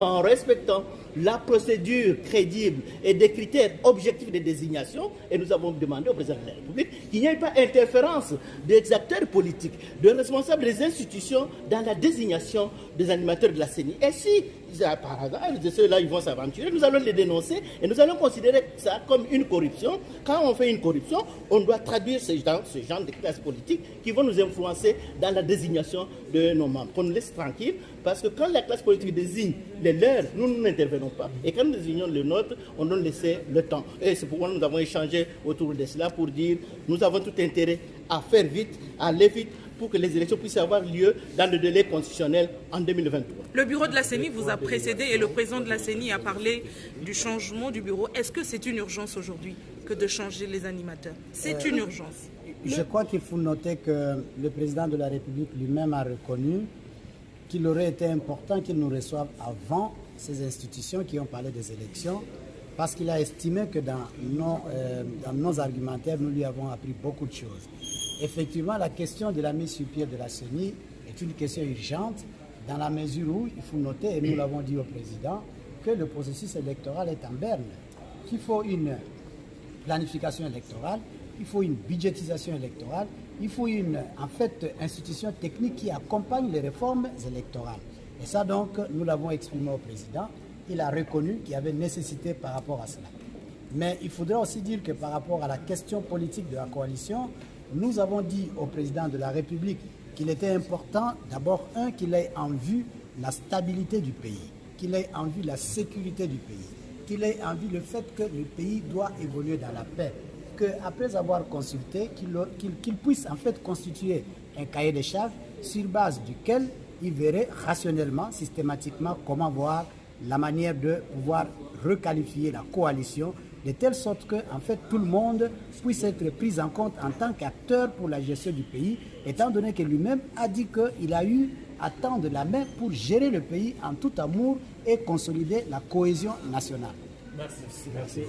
en respectant la procédure crédible et des critères objectifs de désignation, et nous avons demandé au président de la République qu'il n'y ait pas interférence des acteurs politiques, de responsables des institutions dans la désignation des animateurs de la CENI. Et si, par hasard, ceux-là ils vont s'aventurer, nous allons les dénoncer et nous allons considérer ça comme une corruption. Quand on fait une corruption, on doit traduire ce genre de classes politiques qui vont nous influencer dans la désignation de nos membres. Qu'on nous laisse tranquille, parce que quand la classe politique désigne les leurs, nous n'intervenons pas. Et quand nous désignons les nôtres, on doit laisser le temps. Et c'est pourquoi nous avons échangé autour de cela pour dire nous avons tout intérêt à faire vite, à aller vite, pour que les élections puissent avoir lieu dans le délai constitutionnel en 2023. Le bureau de la CENI vous a précédé et le président de la CENI a parlé du changement du bureau. Est-ce que c'est une urgence aujourd'hui que de changer les animateurs? C'est une urgence. Je crois qu'il faut noter que le président de la République lui-même a reconnu qu'il aurait été important qu'il nous reçoive avant ces institutions qui ont parlé des élections, parce qu'il a estimé que dans nos argumentaires, nous lui avons appris beaucoup de choses. Effectivement, la question de la mise sur pied de la CENI est une question urgente, dans la mesure où il faut noter, et nous l'avons dit au président, que le processus électoral est en berne, qu'il faut une planification électorale, il faut une budgétisation électorale, il faut une institution technique qui accompagne les réformes électorales. Et ça donc, nous l'avons exprimé au président, il a reconnu qu'il y avait nécessité par rapport à cela. Mais il faudrait aussi dire que par rapport à la question politique de la coalition, nous avons dit au président de la République qu'il était important, d'abord, qu'il ait en vue la stabilité du pays, qu'il ait en vue la sécurité du pays, qu'il ait en vue le fait que le pays doit évoluer dans la paix, qu'après avoir consulté, qu'il puisse en fait constituer un cahier des charges sur base duquel il verrait rationnellement, systématiquement, comment voir la manière de pouvoir requalifier la coalition de telle sorte que en fait, tout le monde puisse être pris en compte en tant qu'acteur pour la gestion du pays, étant donné que lui-même a dit qu'il a eu à tendre la main pour gérer le pays en tout amour et consolider la cohésion nationale. Merci.